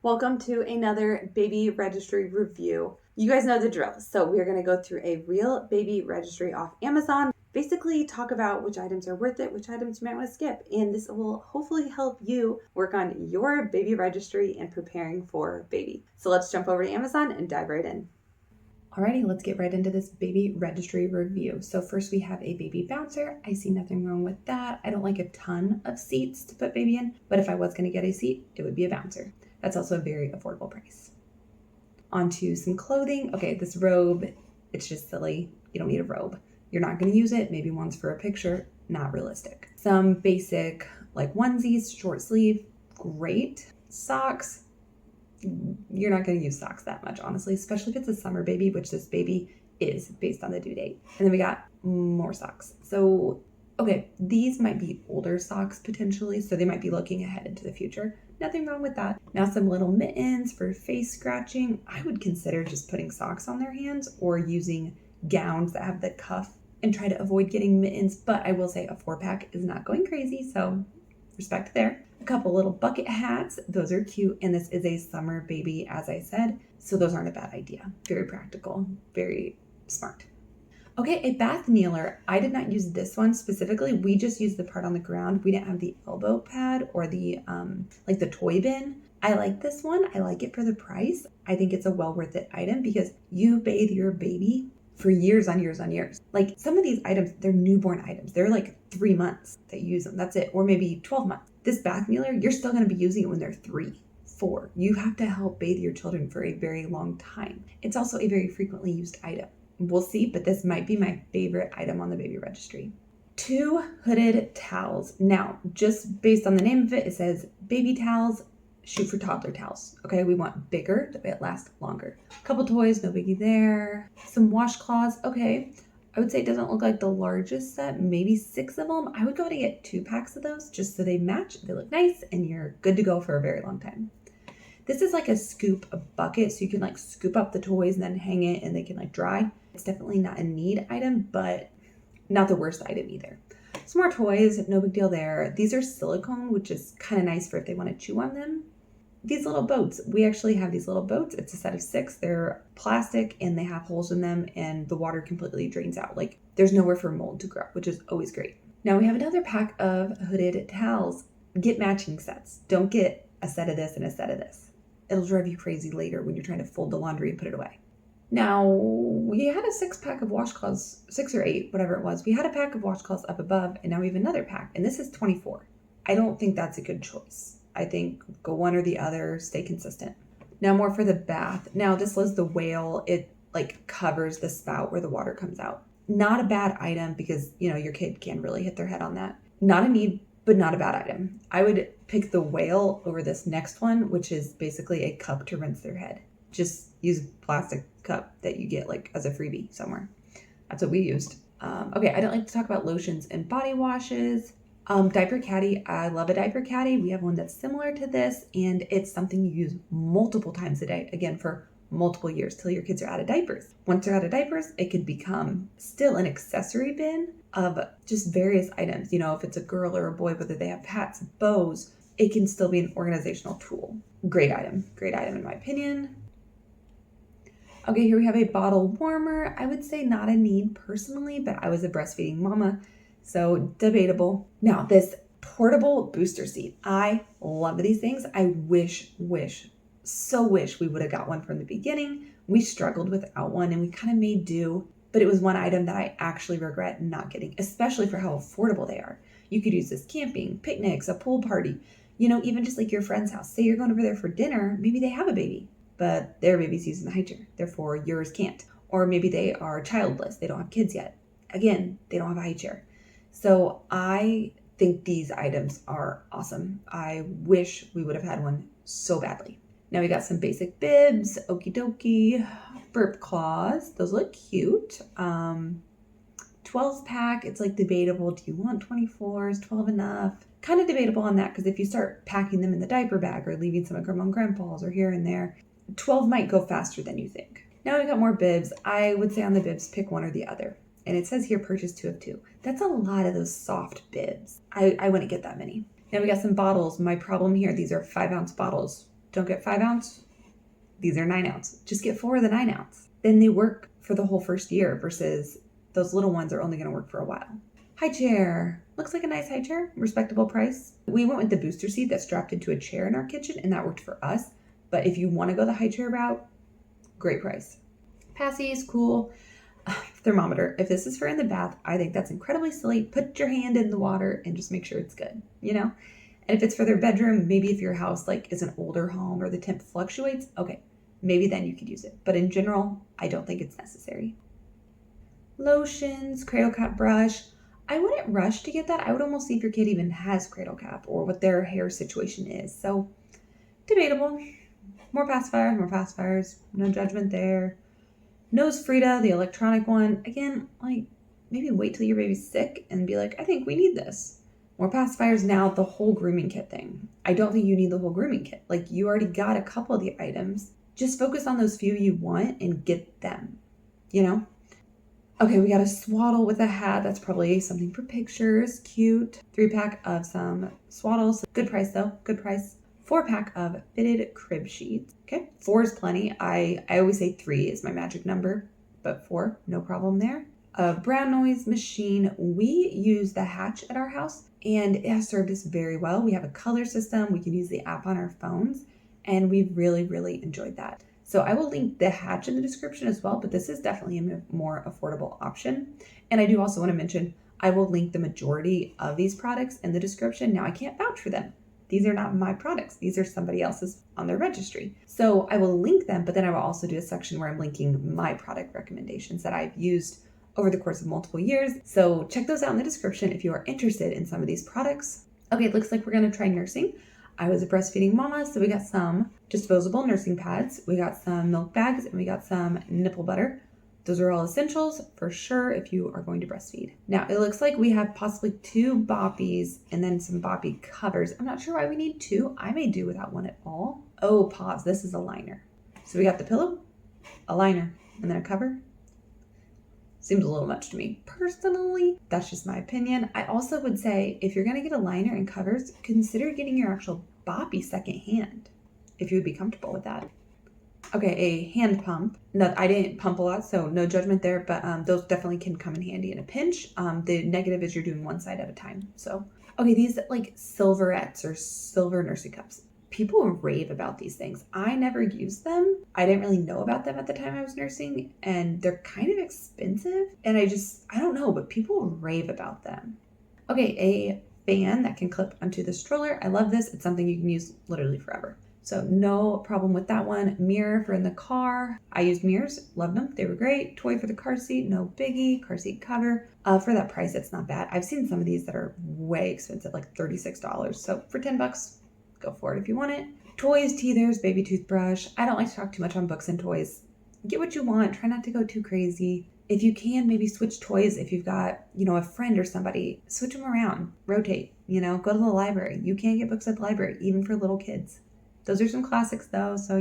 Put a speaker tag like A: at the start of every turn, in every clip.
A: Welcome to another baby registry review. You guys know the drill. So we're going to go through a real baby registry off Amazon. Basically talk about which items are worth it, which items you might want to skip. And this will hopefully help you work on your baby registry and preparing for baby. So let's jump over to Amazon and dive right in. Alrighty, let's get right into this baby registry review. So first we have a baby bouncer. I see nothing wrong with that. I don't like a ton of seats to put baby in, but if I was going to get a seat, it would be a bouncer. That's also a very affordable price. Onto some clothing. Okay, this robe, it's just silly. You don't need a robe. You're not going to use it. Maybe one's for a picture. Not realistic. Some basic like onesies, short sleeve, great. Socks. You're not going to use socks that much, honestly, especially if it's a summer baby, which this baby is based on the due date. And then we got more socks. So, okay, these might be older socks potentially, so they might be looking ahead into the future. Nothing wrong with that. Now some little mittens for face scratching. I would consider just putting socks on their hands or using gowns that have the cuff and try to avoid getting mittens. But I will say a 4-pack is not going crazy, so respect there. A couple little bucket hats. Those are cute. And this is a summer baby, as I said. So those aren't a bad idea. Very practical, very smart. Okay, a bath kneeler. I did not use this one specifically. We just used the part on the ground. We didn't have the elbow pad or the like the toy bin. I like this one. I like it for the price. I think it's a well worth it item because you bathe your baby for years on years on years. Like some of these items, they're newborn items. They're like 3 months that you use them. That's it. Or maybe 12 months. This bath kneeler, you're still going to be using it when they're 3, 4. You have to help bathe your children for a very long time. It's also a very frequently used item. We'll see, but this might be my favorite item on the baby registry. 2 hooded towels. Now, just based on the name of it, it says baby towels, shoot for toddler towels. Okay, we want bigger that last longer. Couple toys, no biggie there. Some washcloths. Okay, I would say it doesn't look like the largest set, maybe 6 of them. I would go to get 2 packs of those just so they match, they look nice, and you're good to go for a very long time. This is like a bucket, so you can like scoop up the toys and then hang it and they can like dry. It's definitely not a need item, but not the worst item either. Some more toys, no big deal there. These are silicone, which is kind of nice for if they want to chew on them. These little boats, we actually have these little boats. It's a set of 6. They're plastic and they have holes in them and the water completely drains out. Like there's nowhere for mold to grow, which is always great. Now we have another pack of hooded towels. Get matching sets. Don't get a set of this and a set of this. It'll drive you crazy later when you're trying to fold the laundry and put it away. Now, we had a 6-pack of washcloths, 6 or 8, whatever it was. We had a pack of washcloths up above, and now we have another pack, and this is 24. I don't think that's a good choice. I think go one or the other, stay consistent. Now, more for the bath. Now, this was the whale. It like covers the spout where the water comes out. Not a bad item because, you know, your kid can really hit their head on that. Not a need, but not a bad item. I would pick the whale over this next one, which is basically a cup to rinse their head. Just use a plastic cup that you get like as a freebie somewhere. That's what we used. Okay, I don't like to talk about lotions and body washes. Diaper caddy. I love a diaper caddy. We have one that's similar to this, and it's something you use multiple times a day, again, for multiple years till your kids are out of diapers. Once they're out of diapers, it could become still an accessory bin of just various items. You know, if it's a girl or a boy, whether they have hats, bows, it can still be an organizational tool. Great item in my opinion. Okay, here we have a bottle warmer. I would say not a need personally, but I was a breastfeeding mama, so debatable. Now, this portable booster seat. I love these things. I wish we would have got one from the beginning. We struggled without one and we kind of made do, but it was one item that I actually regret not getting, especially for how affordable they are. You could use this camping, picnics, a pool party, you know, even just like your friend's house. Say you're going over there for dinner, maybe they have a baby, but their baby's using the high chair, therefore yours can't. Or maybe they are childless, they don't have kids yet. Again, they don't have a high chair. So I think these items are awesome. I wish we would have had one so badly. Now we got some basic bibs, okie dokie, burp claws. Those look cute. 12 pack, it's like debatable. Do you want 24s, 12 enough? Kind of debatable on that because if you start packing them in the diaper bag or leaving some at grandma and grandpa's or here and there, 12 might go faster than you think. Now we got more bibs. I would say on the bibs, pick one or the other. And it says here, purchase 2 of 2. That's a lot of those soft bibs. I wouldn't get that many. Now we got some bottles. My problem here, these are 5-ounce bottles. Don't get 5 ounce. These are 9 ounce. Just get 4 of the 9 ounce. Then they work for the whole first year versus those little ones are only going to work for a while. High chair. Looks like a nice high chair. Respectable price. We went with the booster seat that's strapped into a chair in our kitchen, and that worked for us. But if you want to go the high chair route, great price. Passy is cool. Thermometer. If this is for in the bath, I think that's incredibly silly. Put your hand in the water and just make sure it's good, And if it's for their bedroom, maybe if your house is an older home or the temp fluctuates, okay, maybe then you could use it. But in general, I don't think it's necessary. Lotions, cradle cap brush. I wouldn't rush to get that. I would almost see if your kid even has cradle cap or what their hair situation is. So debatable. More pacifiers. No judgment there. Nose Frida, the electronic one. Again, maybe wait till your baby's sick and be like, I think we need this. More pacifiers. Now, the whole grooming kit thing. I don't think you need the whole grooming kit. You already got a couple of the items. Just focus on those few you want and get them, Okay, we got a swaddle with a hat. That's probably something for pictures. Cute. 3-pack of some swaddles. Good price, though. Good price. 4-pack of fitted crib sheets. Okay, 4 is plenty. I always say 3 is my magic number, but 4, no problem there. A brown noise machine. We use the Hatch at our house, and it has served us very well. We have a color system. We can use the app on our phones, and we've really, really enjoyed that. So I will link the Hatch in the description as well, but this is definitely a more affordable option. And I do also want to mention, I will link the majority of these products in the description. Now, I can't vouch for them. These are not my products. These are somebody else's on their registry. So I will link them, but then I will also do a section where I'm linking my product recommendations that I've used over the course of multiple years. So check those out in the description if you are interested in some of these products. Okay, it looks like we're going to try nursing. I was a breastfeeding mama, so we got some disposable nursing pads. We got some milk bags, and we got some nipple butter. Those are all essentials for sure if you are going to breastfeed. Now, it looks like we have possibly 2 boppies and then some boppy covers. I'm not sure why we need 2. I may do without one at all. Oh, pause. This is a liner. So we got the pillow, a liner, and then a cover. Seems a little much to me. Personally, that's just my opinion. I also would say if you're going to get a liner and covers, consider getting your actual boppy secondhand if you would be comfortable with that. Okay, a hand pump. No, I didn't pump a lot, so no judgment there, but those definitely can come in handy in a pinch. The negative is you're doing one side at a time. So, okay, these silverettes or silver nursing cups. People rave about these things. I never used them. I didn't really know about them at the time I was nursing, and they're kind of expensive. And I don't know, but people rave about them. Okay, a fan that can clip onto the stroller. I love this. It's something you can use literally forever. So no problem with that one. Mirror for in the car. I used mirrors, loved them. They were great. Toy for the car seat, no biggie. Car seat cover. For that price, it's not bad. I've seen some of these that are way expensive, like $36. So for $10, go for it if you want it. Toys, teethers, baby toothbrush. I don't like to talk too much on books and toys. Get what you want. Try not to go too crazy. If you can, maybe switch toys. If you've got, a friend or somebody, switch them around. Rotate, go to the library. You can get books at the library, even for little kids. Those are some classics though, so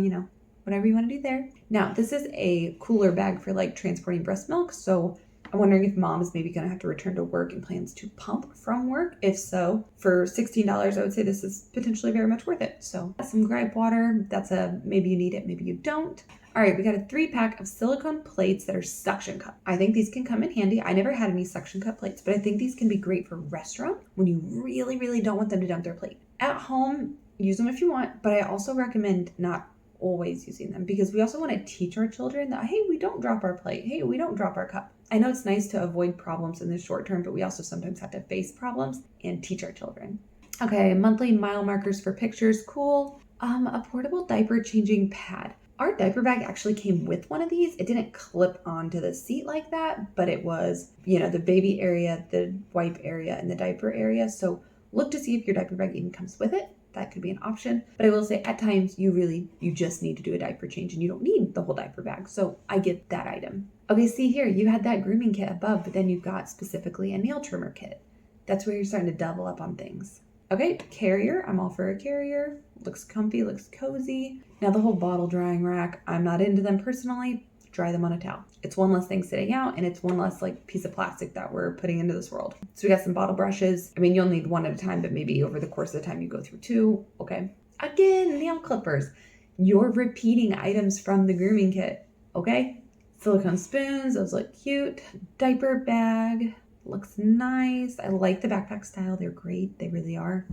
A: whatever you want to do there. Now, this is a cooler bag for transporting breast milk, so I'm wondering if mom is maybe going to have to return to work and plans to pump from work. If so, for $16, I would say this is potentially very much worth it. So some gripe water, that's maybe you need it, maybe you don't. All right, we got a 3-pack of silicone plates that are suction cup. I think these can come in handy. I never had any suction cup plates, but I think these can be great for restaurant when you really, really don't want them to dump their plate. At home, use them if you want, but I also recommend not always using them because we also want to teach our children that, hey, we don't drop our plate. Hey, we don't drop our cup. I know it's nice to avoid problems in the short term, but we also sometimes have to face problems and teach our children. Okay, monthly mile markers for pictures, cool. A portable diaper changing pad. Our diaper bag actually came with one of these. It didn't clip onto the seat like that, but it was, the baby area, the wipe area, and the diaper area. So look to see if your diaper bag even comes with it. That could be an option. But I will say at times you just need to do a diaper change and you don't need the whole diaper bag. So I get that item. Okay, see here, you had that grooming kit above, but then you've got specifically a nail trimmer kit. That's where you're starting to double up on things. Okay, carrier. I'm all for a carrier. Looks comfy, looks cozy. Now the whole bottle drying rack, I'm not into them personally. Dry them on a towel. It's one less thing sitting out and it's one less piece of plastic that we're putting into this world. So we got some bottle brushes. I mean, you'll need one at a time, but maybe over the course of the time you go through 2. Okay. Again, nail clippers. You're repeating items from the grooming kit, okay? Silicone spoons, those look cute. Diaper bag, looks nice. I like the backpack style. They're great. They really are.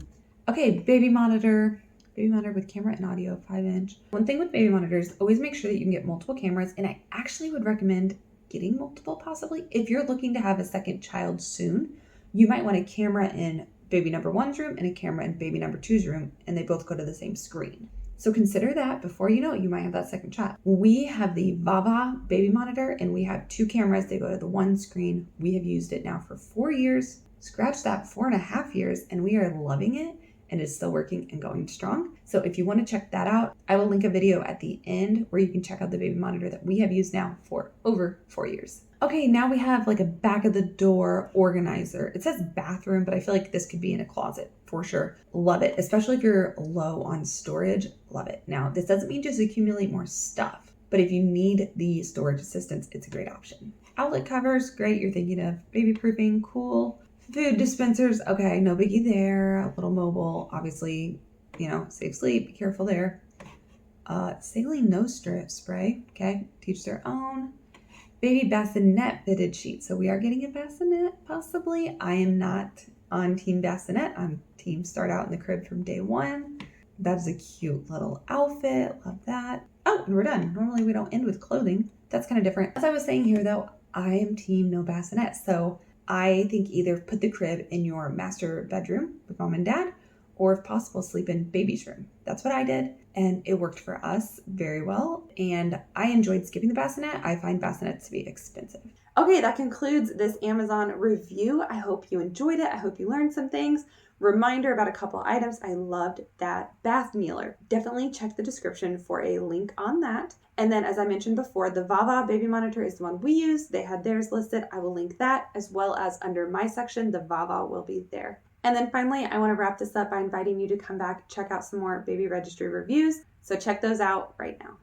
A: Okay, baby monitor. Baby monitor with camera and audio, 5-inch. One thing with baby monitors, always make sure that you can get multiple cameras, and I actually would recommend getting multiple possibly. If you're looking to have a second child soon, you might want a camera in baby number one's room and a camera in baby number two's room, and they both go to the same screen. So consider that before you know it, you might have that second child. We have the Vava baby monitor, and we have 2 cameras. They go to the one screen. We have used it now for 4 years, scratch that 4.5 years, and we are loving it. And it's still working and going strong. So if you want to check that out, I will link a video at the end where you can check out the baby monitor that we have used now for over 4 years. Okay, now we have like a back of the door organizer. It says bathroom, but I feel like this could be in a closet for sure. Love it, especially if you're low on storage. Love it. Now, this doesn't mean just accumulate more stuff, but if you need the storage assistance, it's a great option. Outlet covers, great. You're thinking of baby proofing, cool. Food dispensers, okay, no biggie there. A little mobile, obviously, safe sleep, be careful there. Saline nose strip spray, okay, teach their own. Baby bassinet fitted sheet. So we are getting a bassinet, possibly. I am not on team bassinet. I'm team start out in the crib from day one. That is a cute little outfit. Love that. Oh, and we're done. Normally we don't end with clothing. That's kind of different. As I was saying here though, I am team no bassinet. So I think either put the crib in your master bedroom with mom and dad, or if possible, sleep in baby's room. That's what I did, and it worked for us very well, and I enjoyed skipping the bassinet. I find bassinets to be expensive. Okay, that concludes this Amazon review. I hope you enjoyed it. I hope you learned some things. Reminder about a couple items. I loved that bath kneeler. Definitely check the description for a link on that. And then, as I mentioned before, the Vava baby monitor is the one we use. They had theirs listed. I will link that, as well as under my section, the Vava will be there. And then finally, I want to wrap this up by inviting you to come back, check out some more baby registry reviews. So check those out right now.